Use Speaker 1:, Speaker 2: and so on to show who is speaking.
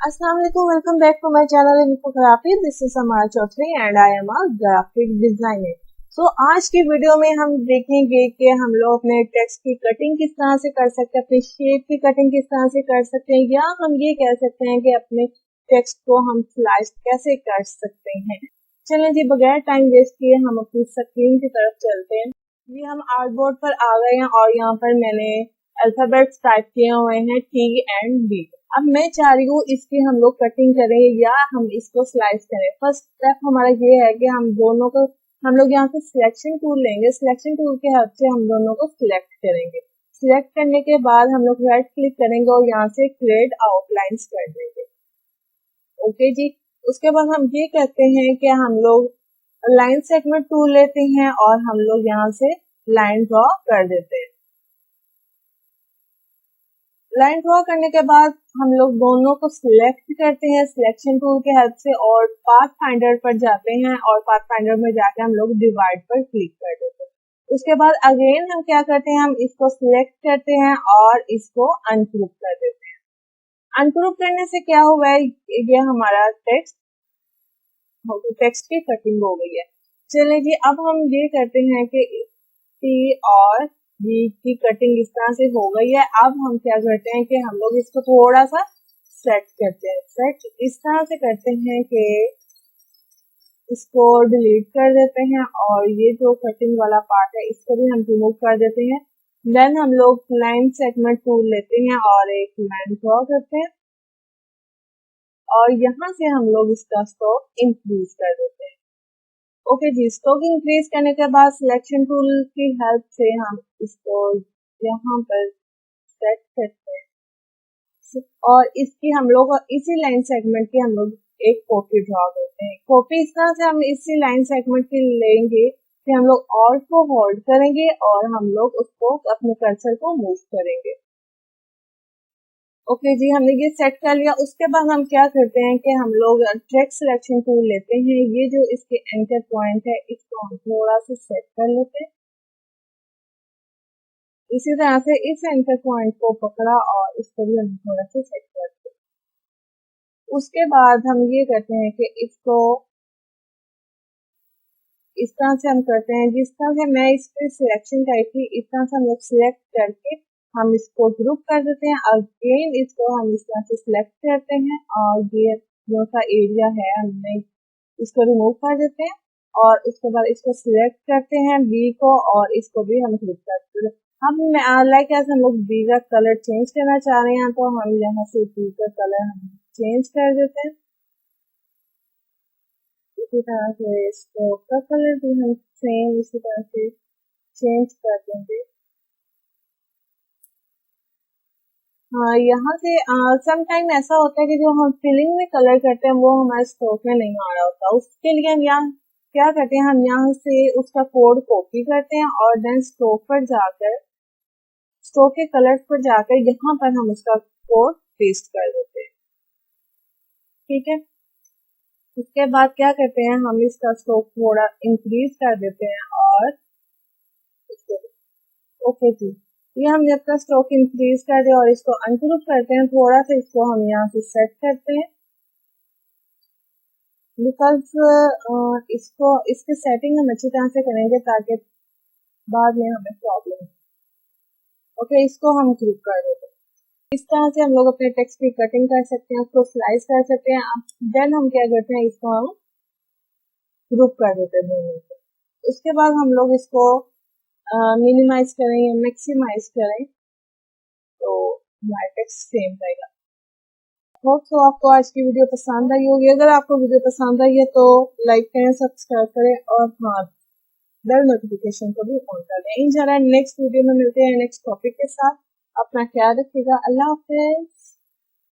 Speaker 1: अस्सलाम वालेकुम, welcome back to my channel Infography. This is Samar Chaudhary and I am a graphic designer. So आज की video में हम देखेंगे कि हम लोग अपने टेक्स्ट की कटिंग किस तरह से कर सकते हैं, अपनी शेप की कटिंग किस तरह से कर सकते हैं, या हम ये कह सकते हैं कि अपने टेक्स्ट को हम स्लाइस कैसे कर सकते हैं। चलें जी, बगैर टाइम वेस्ट किए हम अपनी स्क्रीन की तरफ चलते हैं। ये हम आर्टबोर्ड पर आ गए हैं और यहाँ पर मैंने अल्फाबेट्स टाइप किए हुए हैं T एंड B। अब मैं चाह रही हूँ इसकी हम लोग कटिंग करें या हम इसको स्लाइस करें। फर्स्ट स्टेप हमारा ये है कि हम दोनों को हम लोग यहाँ से सिलेक्शन टूल लेंगे। सिलेक्शन टूल के हेल्प से हम दोनों को सिलेक्ट करेंगे। सिलेक्ट करने के बाद हम लोग राइट क्लिक करेंगे और यहाँ से क्रिएट आउटलाइंस कर देंगे। ओके जी, उसके बाद हम ये कहते हैं कि हम लोग लाइन सेगमेंट टूल लेते हैं और हम लोग यहाँ से लाइन ड्रॉ कर देते हैं। लाइन ड्रॉ करने के बाद हम लोग दोनों को सिलेक्ट करते हैं सिलेक्शन टूल के हेल्प से और पाथ फाइंडर पर जाते हैं और पाथ फाइंडर में जाके हम लोग डिवाइड पर क्लिक कर देते हैं। उसके बाद अगेन हम क्या करते हैं, हम इसको सिलेक्ट करते हैं और इसको अनग्रुप कर देते हैं। अनग्रुप करने से क्या हुआ है, ये हमारा टेक्स्ट की कटिंग हो गई है। चलिए जी, अब हम ये करते हैं कि टी और बी की कटिंग इस तरह से हो गई है। अब हम क्या करते हैं कि हम लोग इसको थोड़ा सा सेट करते हैं। सेट इस तरह से करते हैं कि इसको डिलीट कर देते हैं और ये जो कटिंग वाला पार्ट है इसको भी हम रिमूव कर देते हैं। देन हम लोग लाइन सेगमेंट टूल लेते हैं और एक लाइन ड्रॉ करते हैं और यहाँ से हम लोग इसका स्ट्रोक इंक्रीज कर देते हैं। ओके जी, स्ट्रोक इंक्रीज करने के बाद सिलेक्शन टूल की हेल्प से हम इसको यहाँ पर सेट करते हैं और इसकी हम लोग इसी लाइन सेगमेंट की हम लोग एक कॉपी ड्रॉ करते हैं। कॉपी इस तरह से हम इसी लाइन सेगमेंट की लेंगे कि हम लोग ऑल्ट को होल्ड करेंगे और हम लोग उसको अपने कर्सर को मूव करेंगे। ओके जी, हमने ये सेट कर लिया। उसके बाद हम क्या करते हैं कि हम लोग ट्रैक सिलेक्शन टूल लेते हैं। ये जो इसके एंकर पॉइंट है इसको हम थोड़ा सा सेट कर लेते हैं। इसी तरह से इस एंकर पॉइंट को पकड़ा और इसको भी हम थोड़ा सा सेट करते हैं। उसके बाद हम ये करते हैं कि इसको इस तरह से हम करते हैं, जिस तरह से मैं इस पर सिलेक्शन करी थी इस तरह से हम लोग सिलेक्ट करके हम इसको ग्रुप कर देते हैं। अगेन इसको हम इस तरह से सिलेक्ट करते हैं और ये जो सा एरिया है हमने इसको रिमूव कर देते हैं और उसके बाद इसको सिलेक्ट करते हैं बी को और इसको भी हम ग्रुप करते हैं। हम लाइक ऐसे हम लोग बी का कलर चेंज करना चाह रहे हैं तो हम यहाँ से बी का कलर हम चेंज कर देते हैं। इसी तरह से इसको का कलर भी हम सेम इसी तरह से चेंज कर देंगे। हाँ, यहाँ से सम टाइम ऐसा होता है कि जो हम फिलिंग में कलर करते हैं वो हमारे स्ट्रोक में नहीं आ रहा होता। उसके लिए हम यहाँ क्या करते हैं, हम यहाँ से उसका कोड कॉपी करते हैं और देन स्ट्रोक पर जाकर स्ट्रोक के कलर पर जाकर यहाँ पर हम उसका कोड पेस्ट कर देते हैं। ठीक है, उसके बाद क्या करते हैं, हम इसका स्ट्रोक थोड़ा इंक्रीज कर देते हैं और ओके जी, ये हम जब तक स्ट्रोक इंक्रीज कर दे और इसको अनग्रुप करते हैं, थोड़ा सा इसको हम यहाँ से सेट करते हैं बिकॉज इसको इसकी सेटिंग हम अच्छी तरह से करेंगे ताकि बाद में हमें प्रॉब्लम। ओके, इसको हम ग्रुप कर देते हैं। इस तरह से हम लोग अपने टेक्स्ट की कटिंग कर सकते हैं, उसको स्लाइस कर सकते हैं। देन हम क्या करते हैं, इसको हम ग्रुप कर देते हैं दोनों को। उसके बाद हम लोग इसको मिनिमाइज करें या मैक्सिमाइज करें तो हमारा टेक्स्ट सेम रहेगा। होप तो आपको आज की वीडियो पसंद आई होगी। अगर आपको वीडियो पसंद आई है तो लाइक करें, सब्सक्राइब करें और हाँ, बेल नोटिफिकेशन को भी ऑन कर दें। इंशाल्लाह नेक्स्ट वीडियो में मिलते हैं नेक्स्ट टॉपिक के साथ। अपना ख्याल रखिएगा। अल्लाह हाफिज।